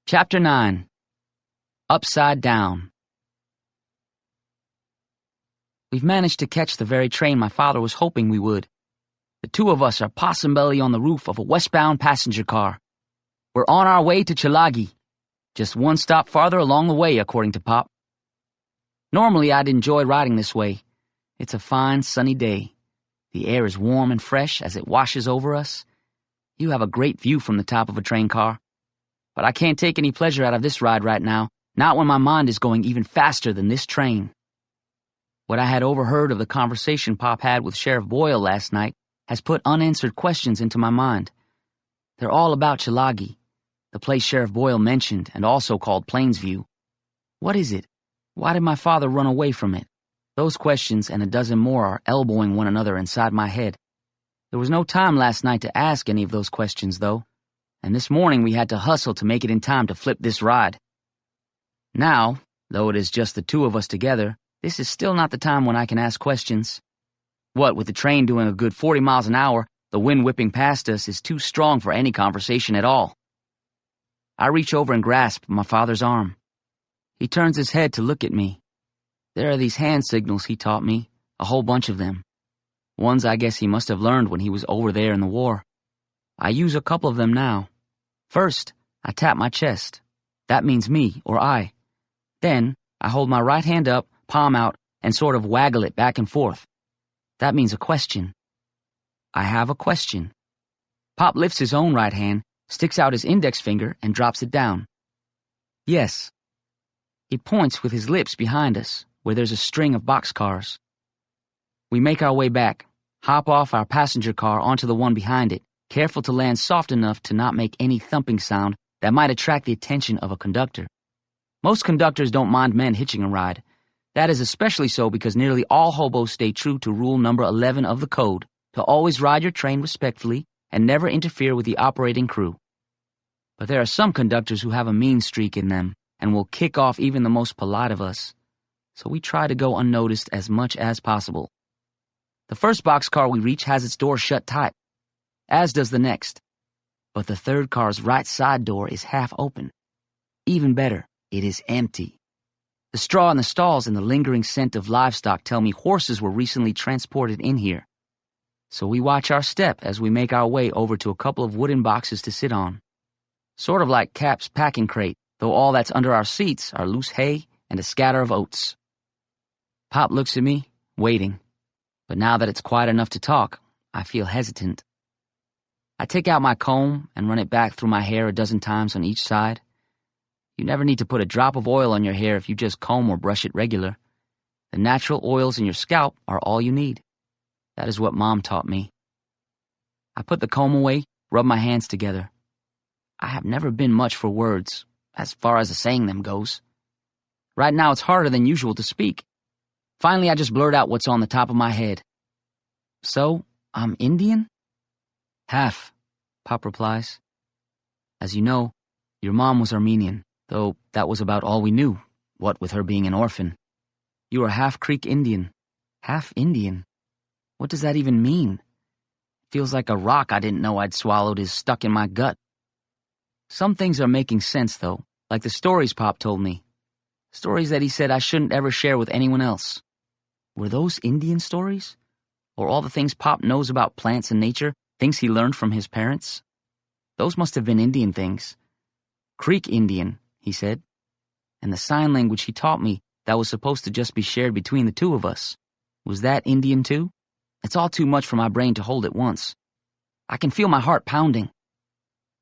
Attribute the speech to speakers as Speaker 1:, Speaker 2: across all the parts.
Speaker 1: Chapter 9. Upside Down. We've managed to catch the very train my father was hoping we would. The two of us are possum belly on the roof of a westbound passenger car. We're on our way to Chilagi, just one stop farther along the way, according to Pop. Normally I'd enjoy riding this way. It's a fine, sunny day. The air is warm and fresh as it washes over us. You have a great view from the top of a train car. But I can't take any pleasure out of this ride right now, not when my mind is going even faster than this train. What I had overheard of the conversation Pop had with Sheriff Boyle last night has put unanswered questions into my mind. They're all about Chilagi, the place Sheriff Boyle mentioned and also called Plainsview. What is it? Why did my father run away from it? Those questions and a dozen more are elbowing one another inside my head. There was no time last night to ask any of those questions, though, and this morning we had to hustle to make it in time to flip this ride. Now, though it is just the two of us together, this is still not the time when I can ask questions. What with the train doing a good 40 miles an hour, the wind whipping past us is too strong for any conversation at all. I reach over and grasp my father's arm. He turns his head to look at me. There are these hand signals he taught me, a whole bunch of them. Ones I guess he must have learned when he was over there in the war. I use a couple of them now. First, I tap my chest. That means me, or I. Then, I hold my right hand up, palm out, and sort of waggle it back and forth. That means a question. I have a question. Pop lifts his own right hand, sticks out his index finger, and drops it down. Yes. He points with his lips behind us, where there's a string of boxcars. We make our way back, hop off our passenger car onto the one behind it, careful to land soft enough to not make any thumping sound that might attract the attention of a conductor. Most conductors don't mind men hitching a ride. That is especially so because nearly all hobos stay true to rule number 11 of the code, to always ride your train respectfully and never interfere with the operating crew. But there are some conductors who have a mean streak in them and will kick off even the most polite of us, so we try to go unnoticed as much as possible. The first boxcar we reach has its door shut tight, as does the next. But the third car's right side door is half open. Even better, it is empty. The straw in the stalls and the lingering scent of livestock tell me horses were recently transported in here. So we watch our step as we make our way over to a couple of wooden boxes to sit on. Sort of like Cap's packing crate, though all that's under our seats are loose hay and a scatter of oats. Pop looks at me, waiting. But now that it's quiet enough to talk, I feel hesitant. I take out my comb and run it back through my hair a dozen times on each side. You never need to put a drop of oil on your hair if you just comb or brush it regular. The natural oils in your scalp are all you need. That is what Mom taught me. I put the comb away, rub my hands together. I have never been much for words, as far as saying them goes. Right now it's harder than usual to speak. Finally, I just blurt out what's on the top of my head. So, I'm Indian? Half, Pop replies. As you know, your mom was Armenian, though that was about all we knew, what with her being an orphan. You are half Creek Indian. Half Indian? What does that even mean? Feels like a rock I didn't know I'd swallowed is stuck in my gut. Some things are making sense, though, like the stories Pop told me. Stories that he said I shouldn't ever share with anyone else. Were those Indian stories? Or all the things Pop knows about plants and nature, things he learned from his parents? Those must have been Indian things. Creek Indian, he said. And the sign language he taught me that was supposed to just be shared between the two of us. Was that Indian too? It's all too much for my brain to hold at once. I can feel my heart pounding.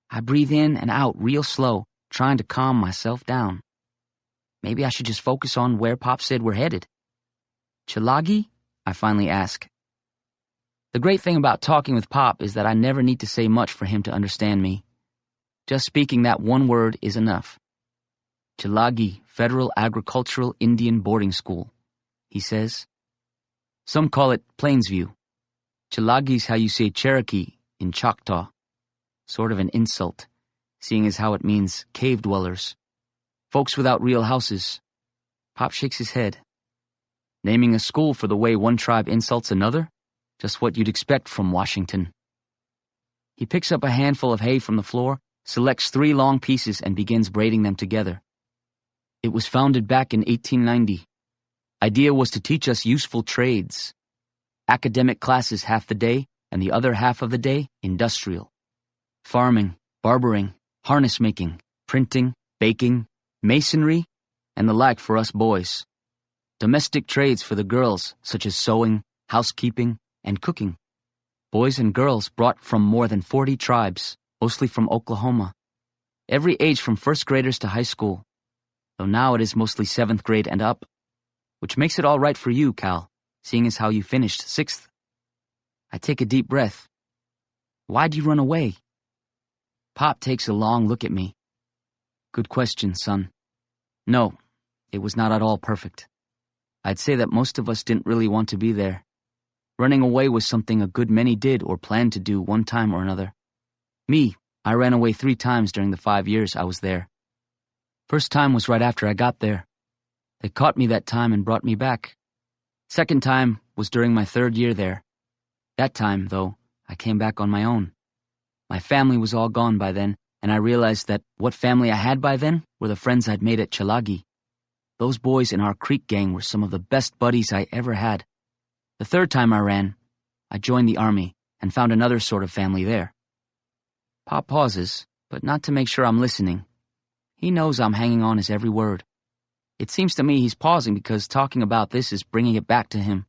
Speaker 1: I breathe in and out real slow, trying to calm myself down. Maybe I should just focus on where Pop said we're headed. Chilagi? I finally ask. The great thing about talking with Pop is that I never need to say much for him to understand me. Just speaking that one word is enough. Chilagi Federal Agricultural Indian Boarding School, he says. Some call it Plainsview. Chilagi's how you say Cherokee in Choctaw. Sort of an insult, seeing as how it means cave dwellers. Folks without real houses. Pop shakes his head. Naming a school for the way one tribe insults another? Just what you'd expect from Washington. He picks up a handful of hay from the floor, selects 3 long pieces and begins braiding them together. It was founded back in 1890. Idea was to teach us useful trades. Academic classes half the day, and the other half of the day, industrial. Farming, barbering, harness making, printing, baking, masonry, and the like for us boys. Domestic trades for the girls, such as sewing, housekeeping, and cooking. Boys and girls brought from more than 40 tribes, mostly from Oklahoma. Every age from first graders to high school, though now it is mostly 7th grade and up, which makes it all right for you, Cal, seeing as how you finished 6th. I take a deep breath. Why'd you run away? Pop takes a long look at me. Good question, son. No, it was not at all perfect. I'd say that most of us didn't really want to be there. Running away was something a good many did or planned to do one time or another. Me, I ran away 3 times during the 5 years I was there. First time was right after I got there. They caught me that time and brought me back. Second time was during my 3rd year there. That time, though, I came back on my own. My family was all gone by then, and I realized that what family I had by then were the friends I'd made at Chalagi. Those boys in our Creek gang were some of the best buddies I ever had. The 3rd time I ran, I joined the army and found another sort of family there. Pop pauses, but not to make sure I'm listening. He knows I'm hanging on his every word. It seems to me he's pausing because talking about this is bringing it back to him.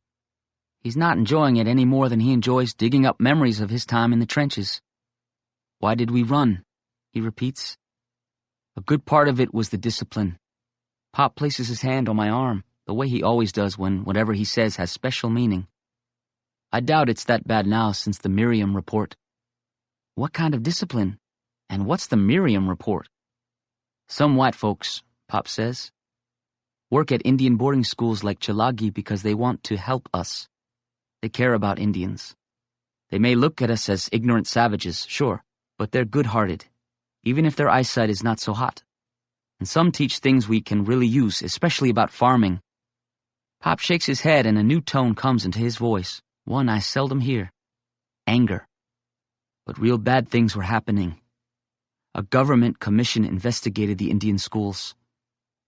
Speaker 1: He's not enjoying it any more than he enjoys digging up memories of his time in the trenches. Why did we run? He repeats. A good part of it was the discipline. Pop places his hand on my arm, the way he always does when whatever he says has special meaning. I doubt it's that bad now since the Miriam report. What kind of discipline? And what's the Miriam report? Some white folks, Pop says, work at Indian boarding schools like Chalagi because they want to help us. They care about Indians. They may look at us as ignorant savages, sure, but they're good-hearted, even if their eyesight is not so hot. And some teach things we can really use, especially about farming. Pop shakes his head and a new tone comes into his voice, one I seldom hear. Anger. But real bad things were happening. A government commission investigated the Indian schools.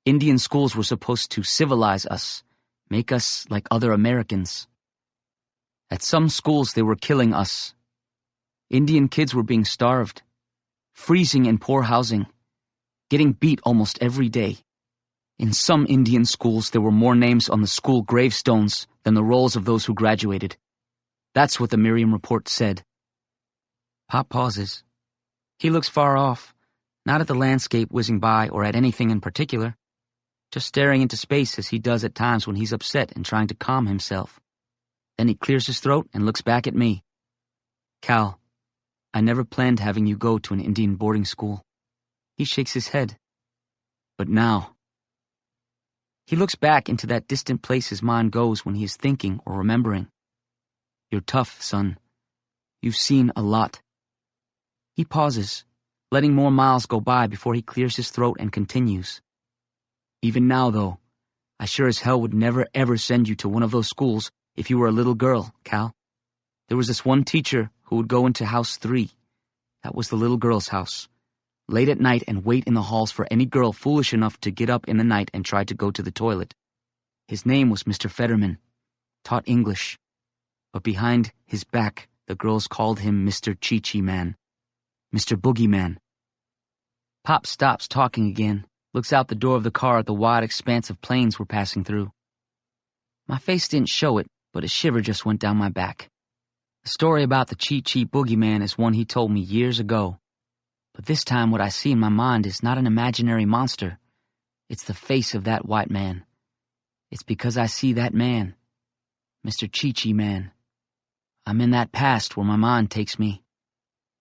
Speaker 1: Indian schools were supposed to civilize us, make us like other Americans. At some schools they were killing us. Indian kids were being starved, freezing in poor housing, getting beat almost every day. In some Indian schools there were more names on the school gravestones than the rolls of those who graduated. That's what the Miriam report said. Pop pauses. He looks far off, not at the landscape whizzing by or at anything in particular, just staring into space as he does at times when he's upset and trying to calm himself. Then he clears his throat and looks back at me. Cal, I never planned having you go to an Indian boarding school. He shakes his head. But now. He looks back into that distant place his mind goes when he is thinking or remembering. You're tough, son. You've seen a lot. He pauses, letting more miles go by before he clears his throat and continues. Even now, though, I sure as hell would never ever send you to one of those schools if you were a little girl, Cal. There was this one teacher who would go into house 3. That was the little girl's house. Late at night and wait in the halls for any girl foolish enough to get up in the night and try to go to the toilet. His name was Mr. Fetterman. Taught English. But behind his back, the girls called him Mr. Chi-Chi Man. Mr. Boogeyman. Pop stops talking again, looks out the door of the car at the wide expanse of plains we're passing through. My face didn't show it, but a shiver just went down my back. The story about the Chi-Chi Boogeyman is one he told me years ago. But this time what I see in my mind is not an imaginary monster. It's the face of that white man. It's because I see that man, Mr. Chi-Chi Man. I'm in that past where my mind takes me.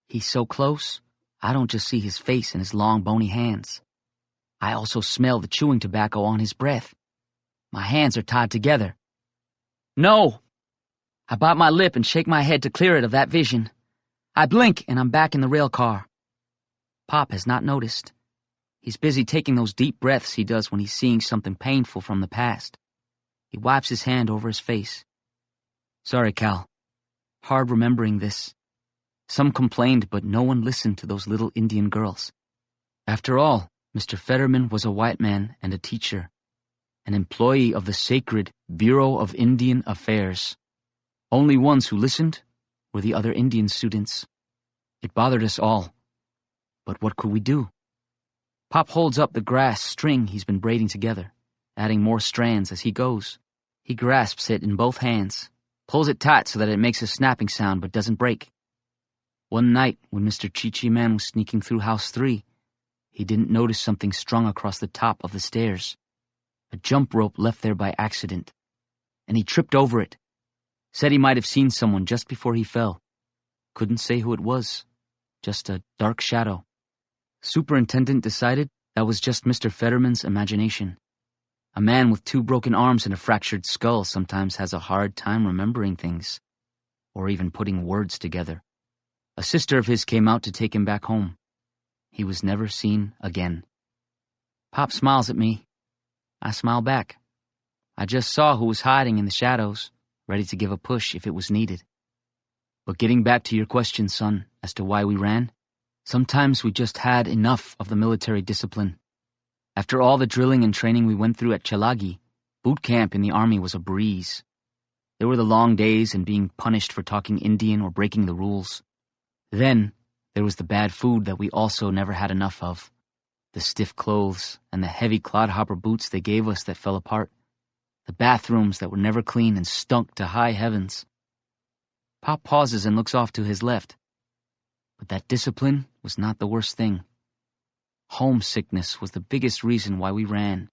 Speaker 1: He's so close, I don't just see his face and his long bony hands. I also smell the chewing tobacco on his breath. My hands are tied together. No! I bite my lip and shake my head to clear it of that vision. I blink and I'm back in the rail car. Pop has not noticed. He's busy taking those deep breaths he does when he's seeing something painful from the past. He wipes his hand over his face. Sorry, Cal. Hard remembering this. Some complained, but no one listened to those little Indian girls. After all, Mr. Fetterman was a white man and a teacher, an employee of the sacred Bureau of Indian Affairs. Only ones who listened were the other Indian students. It bothered us all. But what could we do? Pop holds up the grass string he's been braiding together, adding more strands as he goes. He grasps it in both hands, pulls it tight so that it makes a snapping sound but doesn't break. One night, when Mr. Chi-Chi Man was sneaking through House 3, he didn't notice something strung across the top of the stairs. A jump rope left there by accident. And he tripped over it. Said he might have seen someone just before he fell. Couldn't say who it was. Just a dark shadow. Superintendent decided that was just Mr. Fetterman's imagination. A man with 2 broken arms and a fractured skull sometimes has a hard time remembering things, or even putting words together. A sister of his came out to take him back home. He was never seen again. Pop smiles at me. I smile back. I just saw who was hiding in the shadows, ready to give a push if it was needed. But getting back to your question, son, as to why we ran, sometimes we just had enough of the military discipline. After all the drilling and training we went through at Chalagi, boot camp in the army was a breeze. There were the long days and being punished for talking Indian or breaking the rules. Then, there was the bad food that we also never had enough of. The stiff clothes and the heavy clodhopper boots they gave us that fell apart. The bathrooms that were never clean and stunk to high heavens. Pop pauses and looks off to his left. But that discipline was not the worst thing. Homesickness was the biggest reason why we ran.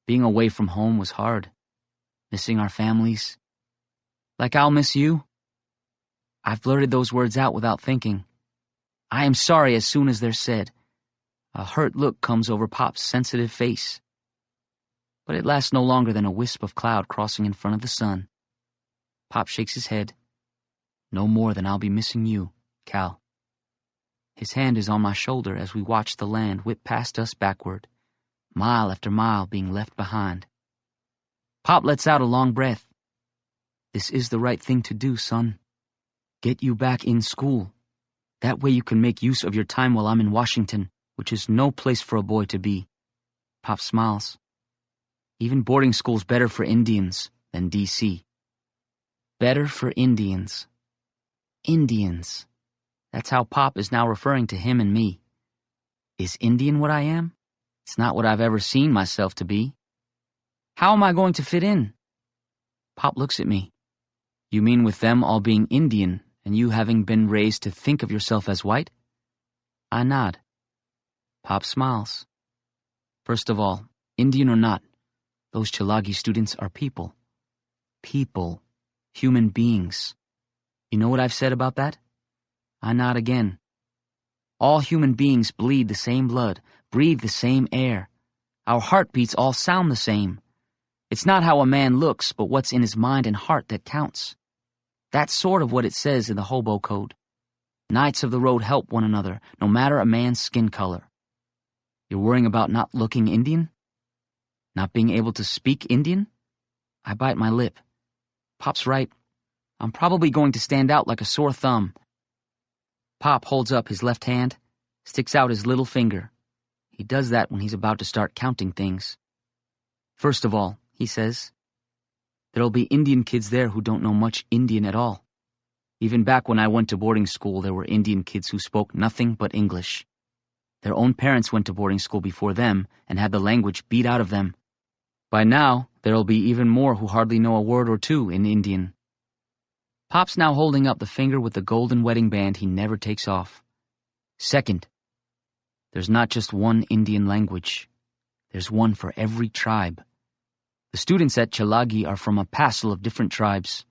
Speaker 1: Being away from home was hard. Missing our families. Like I'll miss you. I've blurted those words out without thinking. I am sorry as soon as they're said. A hurt look comes over Pop's sensitive face. But it lasts no longer than a wisp of cloud crossing in front of the sun. Pop shakes his head. No more than I'll be missing you, Cal. His hand is on my shoulder as we watch the land whip past us backward, mile after mile being left behind. Pop lets out a long breath. This is the right thing to do, son. Get you back in school. That way you can make use of your time while I'm in Washington, which is no place for a boy to be. Pop smiles. Even boarding school's better for Indians than D.C. Better for Indians. Indians. That's how Pop is now referring to him and me. Is Indian what I am? It's not what I've ever seen myself to be. How am I going to fit in? Pop looks at me. You mean with them all being Indian and you having been raised to think of yourself as white? I nod. Pop smiles. First of all, Indian or not, those Chalagi students are people. People. Human beings. You know what I've said about that? I nod again. All human beings bleed the same blood, breathe the same air. Our heartbeats all sound the same. It's not how a man looks, but what's in his mind and heart that counts. That's sort of what it says in the hobo code. Knights of the road help one another, no matter a man's skin color. You're worrying about not looking Indian? Not being able to speak Indian? I bite my lip. Pop's right. I'm probably going to stand out like a sore thumb. Pop holds up his left hand, sticks out his little finger. He does that when he's about to start counting things. First of all, he says, there'll be Indian kids there who don't know much Indian at all. Even back when I went to boarding school, there were Indian kids who spoke nothing but English. Their own parents went to boarding school before them and had the language beat out of them. By now, there'll be even more who hardly know a word or two in Indian. Pop's now holding up the finger with the golden wedding band he never takes off. Second, there's not just one Indian language. There's one for every tribe. The students at Chalagi are from a passel of different tribes.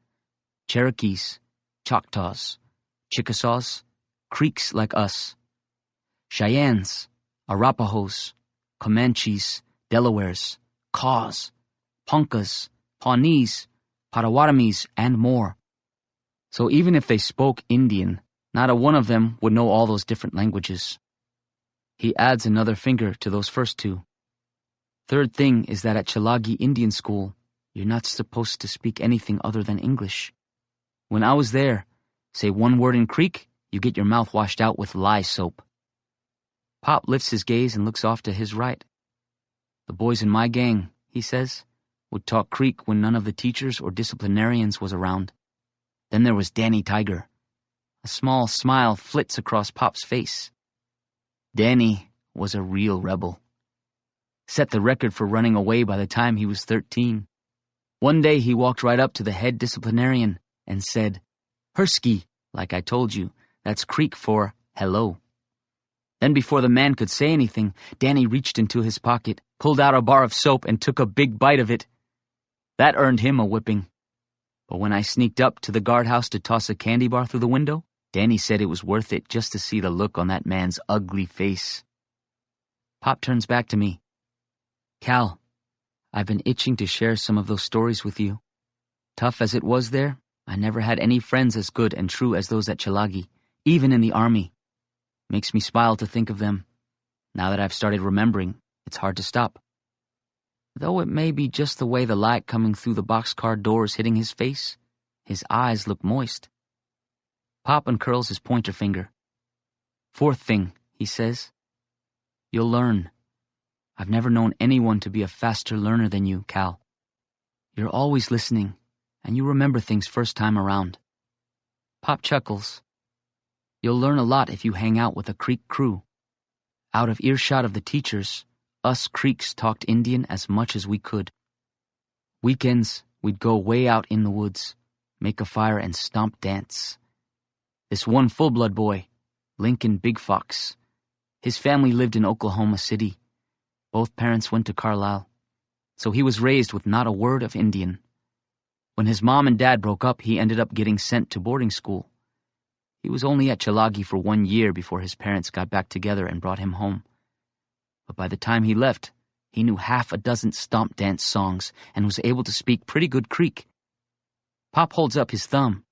Speaker 1: Cherokees, Choctaws, Chickasaws, Creeks like us, Cheyennes, Arapahoes, Comanches, Delawares, Kaws, Ponkas, Pawnees, Potawatomis, and more. So even if they spoke Indian, not a one of them would know all those different languages. He adds another finger to those first two. Third thing is that at Chalagi Indian School, you're not supposed to speak anything other than English. When I was there, say one word in Creek, you get your mouth washed out with lye soap. Pop lifts his gaze and looks off to his right. The boys in my gang, he says, would talk Creek when none of the teachers or disciplinarians was around. Then there was Danny Tiger. A small smile flits across Pop's face. Danny was a real rebel. Set the record for running away by the time he was 13. One day he walked right up to the head disciplinarian and said, "Hersky, like I told you, that's Creek for hello." Then before the man could say anything, Danny reached into his pocket, pulled out a bar of soap, and took a big bite of it. That earned him a whipping. But when I sneaked up to the guardhouse to toss a candy bar through the window, Danny said it was worth it just to see the look on that man's ugly face. Pop turns back to me. "Cal, I've been itching to share some of those stories with you. Tough as it was there, I never had any friends as good and true as those at Chalagi, even in the army. Makes me smile to think of them. Now that I've started remembering, it's hard to stop. Though it may be just the way the light coming through the boxcar door is hitting his face, his eyes look moist." Pop uncurls his pointer finger. "Fourth thing," he says. "You'll learn. I've never known anyone to be a faster learner than you, Cal. You're always listening, and you remember things first time around." Pop chuckles. "You'll learn a lot if you hang out with a Creek crew. Out of earshot of the teachers, us Creeks talked Indian as much as we could. Weekends, we'd go way out in the woods, make a fire and stomp dance. This one full-blood boy, Lincoln Big Fox, his family lived in Oklahoma City. Both parents went to Carlisle, so he was raised with not a word of Indian. When his mom and dad broke up, he ended up getting sent to boarding school. He was only at Chalagi for 1 year before his parents got back together and brought him home. But by the time he left, he knew half a dozen stomp dance songs and was able to speak pretty good Creek." Pop holds up his thumb.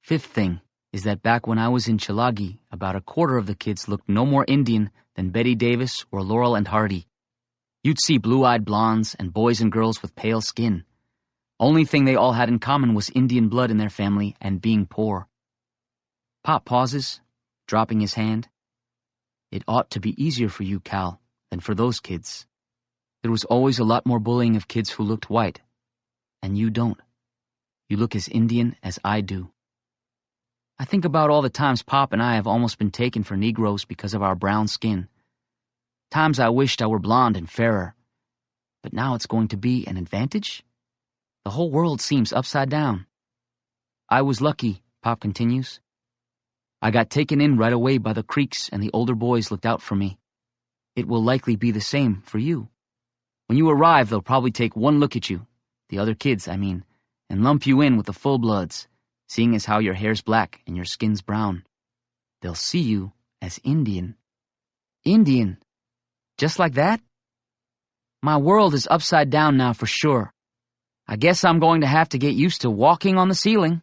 Speaker 1: "Fifth thing is that back when I was in Chalagi, about a quarter of the kids looked no more Indian than Betty Davis or Laurel and Hardy. You'd see blue-eyed blondes and boys and girls with pale skin. Only thing they all had in common was Indian blood in their family and being poor." Pop pauses, dropping his hand. "It ought to be easier for you, Cal, than for those kids. There was always a lot more bullying of kids who looked white. And you don't. You look as Indian as I do. I think about all the times Pop and I have almost been taken for Negroes because of our brown skin. Times I wished I were blonde and fairer. But now it's going to be an advantage? The whole world seems upside down. I was lucky," Pop continues. "I got taken in right away by the Creeks and the older boys looked out for me. It will likely be the same for you. When you arrive, they'll probably take one look at you, the other kids, I mean, and lump you in with the full-bloods, seeing as how your hair's black and your skin's brown. They'll see you as Indian." "Indian? Just like that? My world is upside down now for sure. I guess I'm going to have to get used to walking on the ceiling."